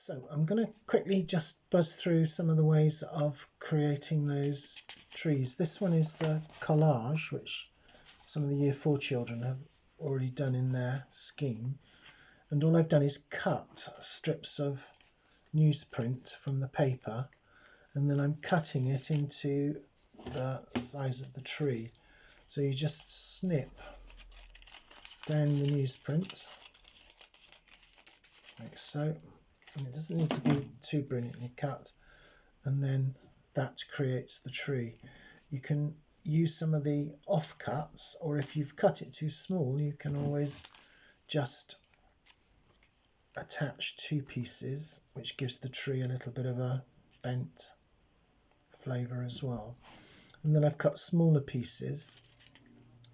So I'm going to quickly just buzz through some of the ways of creating those trees. This one is the collage, which some of the Year 4 children have already done in their scheme. And all I've done is cut strips of newsprint from the paper, and then I'm cutting it into the size of the tree. So you just snip down the newsprint, like so. And it doesn't need to be too brilliantly cut, and then that creates the tree. You can use some of the offcuts, or if you've cut it too small, you can always just attach two pieces, which gives the tree a little bit of a bent flavour as well. And then I've cut smaller pieces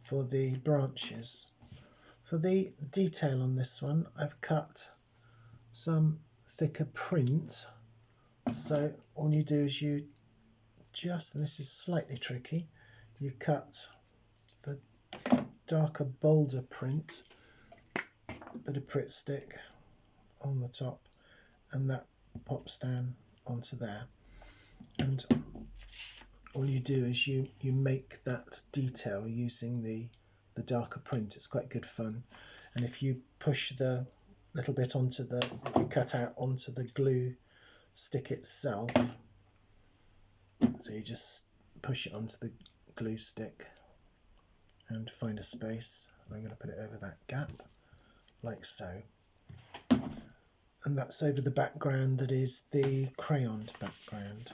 for the branches. For the detail on this one, I've cut some thicker print. So all you do is you just, and this is slightly tricky, you cut the darker, bolder print, a bit of Pritt stick on the top, and that pops down onto there. And all you do is you make that detail using the darker print. It's quite good fun. And if you push the little bit onto the, you cut out onto the glue stick itself, so you just push it onto the glue stick and find a space. I'm going to put it over that gap, like so. And that's over the background that is the crayoned background.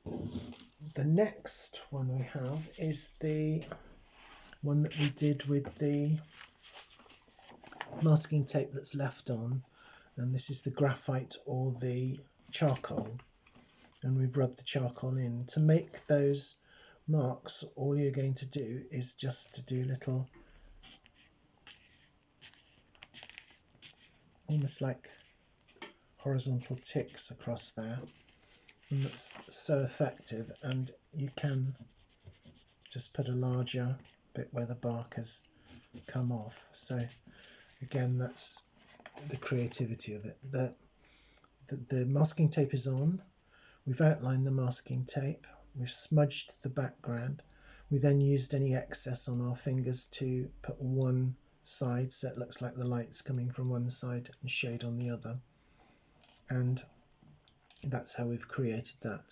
The next one we have is the one that we did with the masking tape that's left on, and this is the graphite or the charcoal, and we've rubbed the charcoal in. To make those marks, all you're going to do is just to do little, almost like horizontal ticks across there, and that's so effective. And you can just put a larger bit where the bark has come off. So again, that's the creativity of it. The masking tape is on. We've outlined the masking tape. We've smudged the background. We then used any excess on our fingers to put one side so it looks like the light's coming from one side and shade on the other. And that's how we've created that.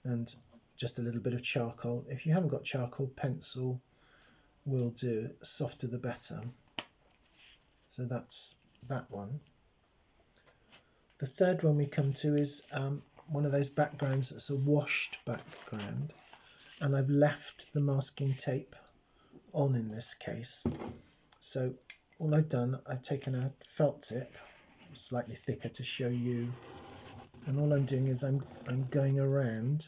And just a little bit of charcoal. If you haven't got charcoal, pencil will do. Softer the better. So that's that one. The third one we come to is one of those backgrounds that's a washed background, and I've left the masking tape on in this case. So all I've done, I've taken a felt tip, slightly thicker to show you, and all I'm doing is I'm going around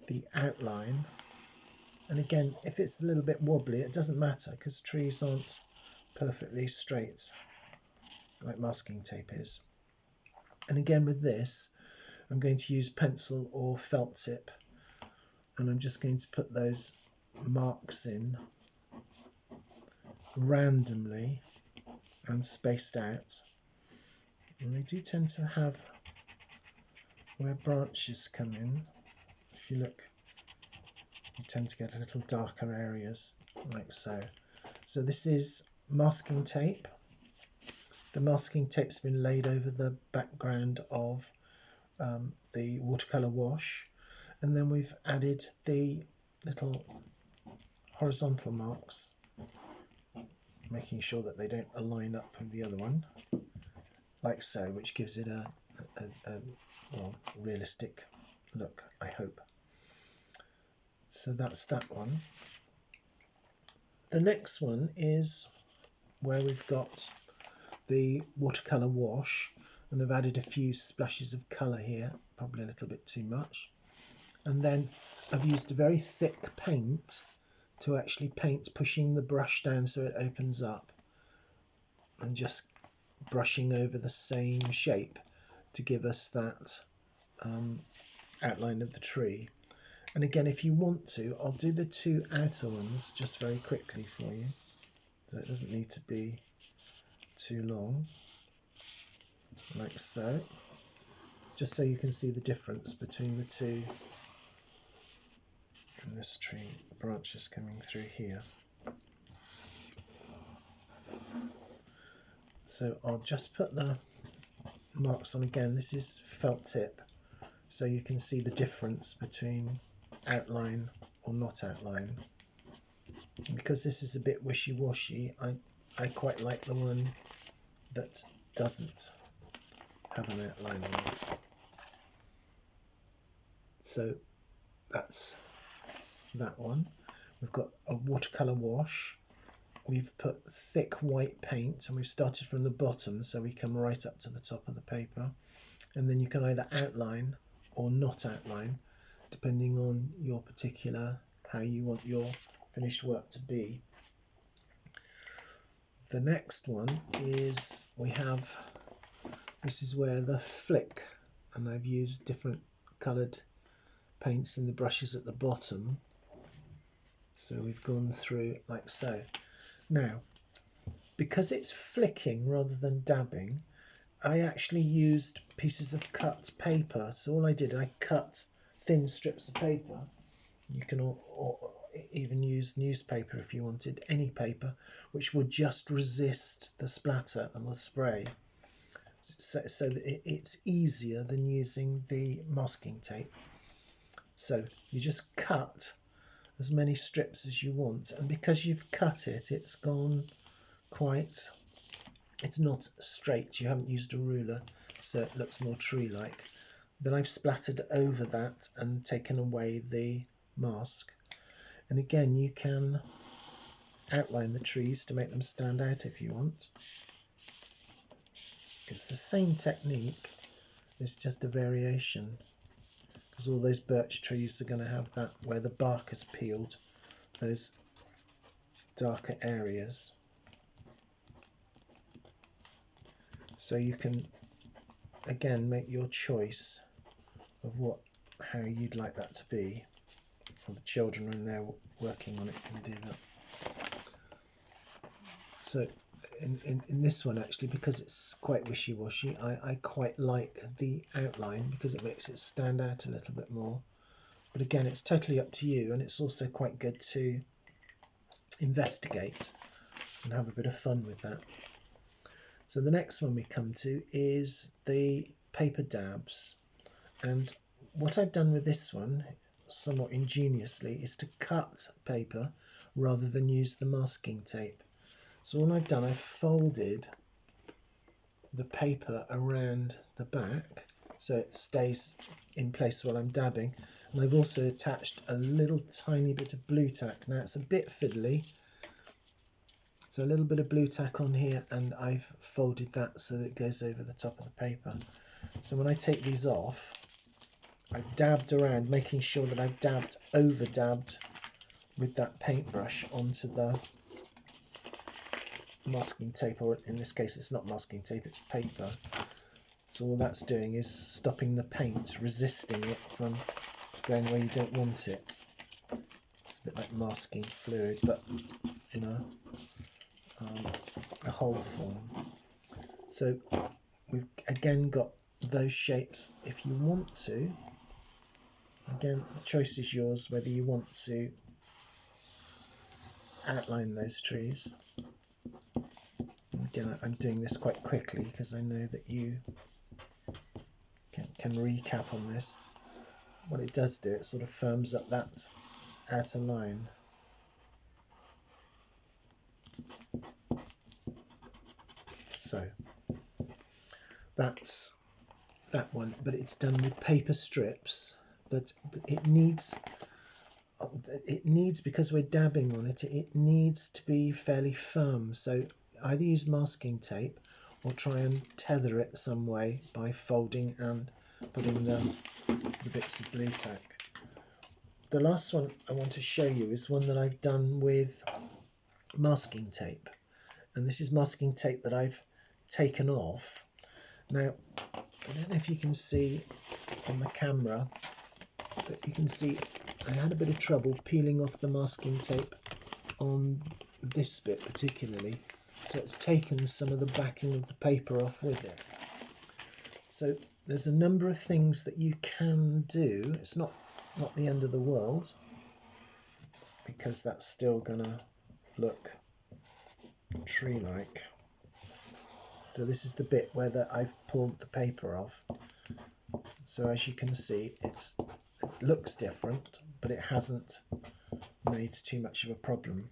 the outline. And again, if it's a little bit wobbly, it doesn't matter, because trees aren't perfectly straight like masking tape is. And again with this, I'm going to use pencil or felt tip, and I'm just going to put those marks in randomly and spaced out. And they do tend to have where branches come in. If you look, you tend to get a little darker areas like so. So this is masking tape. The masking tape's been laid over the background of the watercolour wash, and then we've added the little horizontal marks, making sure that they don't align up with the other one, like so, which gives it a well, realistic look, I hope. So that's that one. The next one is where we've got the watercolour wash, and I've added a few splashes of colour here, probably a little bit too much. And then I've used a very thick paint to actually paint, pushing the brush down so it opens up, and just brushing over the same shape to give us that outline of the tree. And again, if you want to, I'll do the two outer ones just very quickly for you, so it doesn't need to be too long. like so, just so you can see the difference between the two. And this tree branches coming through here. So I'll just put the marks on again. This is felt tip, so you can see the difference between outline or not outline. And because this is a bit wishy-washy, I quite like the one that doesn't have an outline on it. So that's that one. We've got a watercolour wash. We've put thick white paint, and we've started from the bottom, so we come right up to the top of the paper. And then you can either outline or not outline, depending on your particular, how you want your finished work to be. The next one is, this is where the flick, and I've used different coloured paints in the brushes at the bottom. So we've gone through like so. Now, because it's flicking rather than dabbing, I actually used pieces of cut paper. So all I did, I cut thin strips of paper. You can or even use newspaper if you wanted, any paper, which would just resist the splatter and the spray. So that it's easier than using the masking tape. So you just cut as many strips as you want, and because you've cut it, it's gone quite, it's not straight, you haven't used a ruler, so it looks more tree-like. Then I've splattered over that and taken away the mask. And again, you can outline the trees to make them stand out if you want. It's the same technique, it's just a variation, because all those birch trees are going to have that where the bark has peeled, those darker areas. So you can again make your choice of how you'd like that to be. Or the children, when they're working on it, can do that. So in this one, actually, because it's quite wishy-washy, I quite like the outline because it makes it stand out a little bit more. But again, it's totally up to you, and it's also quite good to investigate and have a bit of fun with that. So the next one we come to is the paper dabs. And what I've done with this one, somewhat ingeniously, is to cut paper rather than use the masking tape. So all I've done, I've folded the paper around the back so it stays in place while I'm dabbing, and I've also attached a little tiny bit of blue tack. Now it's a bit fiddly, so a little bit of blue tack on here, and I've folded that so that it goes over the top of the paper. So when I take these off, I've dabbed around, making sure that I've over-dabbed with that paintbrush onto the masking tape, or in this case it's not masking tape, it's paper. So all that's doing is stopping the paint, resisting it from going where you don't want it. It's a bit like masking fluid, but in a whole form. So we've again got those shapes. If you want to, again, the choice is yours whether you want to outline those trees. Again, I'm doing this quite quickly because I know that you can recap on this. What it does do, it sort of firms up that outer line. So that's that one, but it's done with paper strips. That it needs, because we're dabbing on it, it needs to be fairly firm. So either use masking tape or try and tether it some way by folding and putting the bits of blue tack. The last one I want to show you is one that I've done with masking tape, and this is masking tape that I've taken off. Now, I don't know if you can see on the camera, but you can see I had a bit of trouble peeling off the masking tape on this bit particularly, so it's taken some of the backing of the paper off with it. So there's a number of things that you can do. It's not the end of the world, because that's still gonna look tree-like. So this is the bit where I've pulled the paper off. So as you can see, it looks different, but it hasn't made too much of a problem.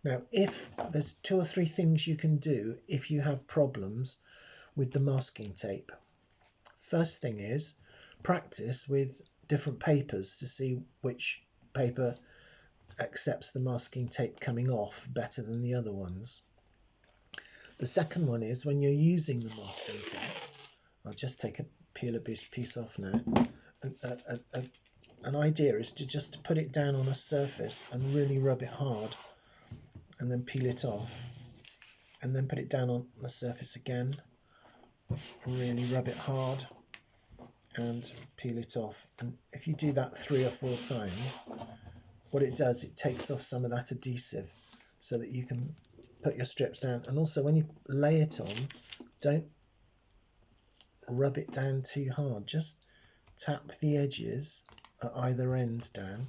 Now, if there's 2 or 3 things you can do if you have problems with the masking tape. First thing is practice with different papers to see which paper accepts the masking tape coming off better than the other ones. The second one is when you're using the masking tape, I'll just peel a piece off now. An idea is to just put it down on a surface and really rub it hard, and then peel it off, and then put it down on the surface again, really rub it hard and peel it off. And if you do that 3 or 4 times, what it does, it takes off some of that adhesive so that you can put your strips down. And also when you lay it on, don't rub it down too hard, just tap the edges at either end down,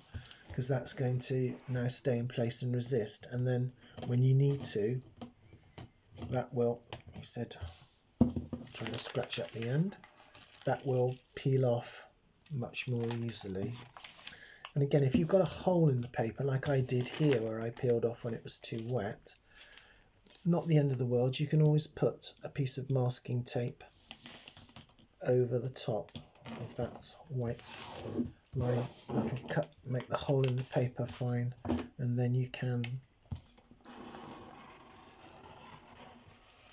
because that's going to now stay in place and resist. And then when you need to, that will, he said, try to scratch at the end, that will peel off much more easily. And again, if you've got a hole in the paper like I did here where I peeled off when it was too wet, not the end of the world. You can always put a piece of masking tape over the top of that white line. You can make the hole in the paper fine, and then you can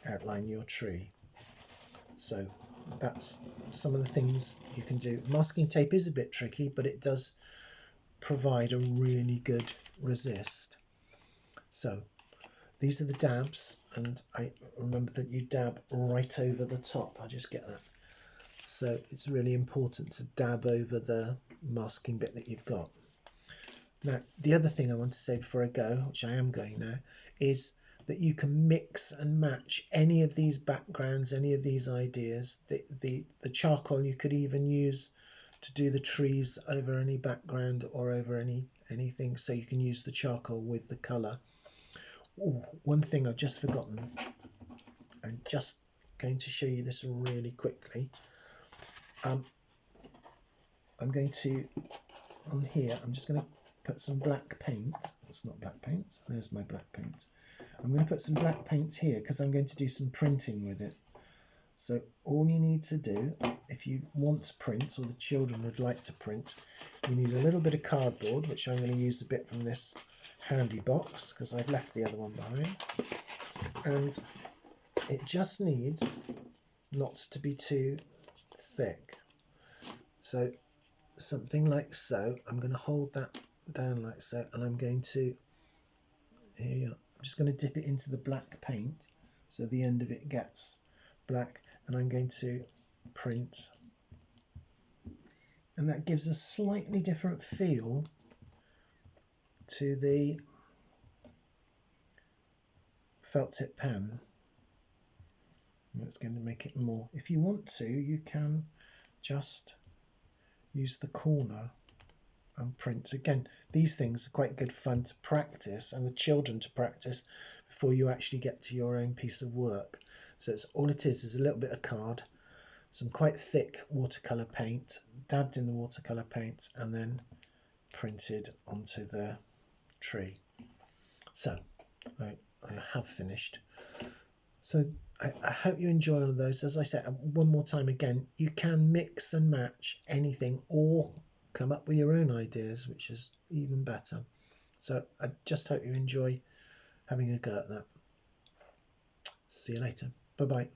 outline your tree. So that's some of the things you can do. Masking tape is a bit tricky, but it does provide a really good resist. So these are the dabs, and I remember that you dab right over the top. I just get that. So it's really important to dab over the masking bit that you've got. Now, the other thing I want to say before I go, which I am going now, is that you can mix and match any of these backgrounds, any of these ideas. The charcoal you could even use to do the trees over any background or over anything, so you can use the charcoal with the colour. Ooh, one thing I've just forgotten. I'm just going to show you this really quickly. I'm going to, on here, I'm just going to put some black paint. It's not black paint. There's my black paint. I'm going to put some black paint here because I'm going to do some printing with it. So all you need to do, if you want to print, or the children would like to print, you need a little bit of cardboard, which I'm going to use a bit from this handy box because I've left the other one behind. And it just needs not to be too thick. So something like so. I'm going to hold that down like so, and I'm going to, here, I'm just going to dip it into the black paint so the end of it gets black, and I'm going to print, and that gives a slightly different feel to the felt tip pen. It's going to make it more. If you want to, you can just use the corner and print. Again, these things are quite good fun to practice, and the children to practice before you actually get to your own piece of work. So it's all it is a little bit of card, some quite thick watercolour paint, dabbed in the watercolour paint, and then printed onto the tree. So I have finished. So I hope you enjoy all of those. As I said, one more time again, you can mix and match anything or come up with your own ideas, which is even better. So I just hope you enjoy having a go at that. See you later. Bye-bye.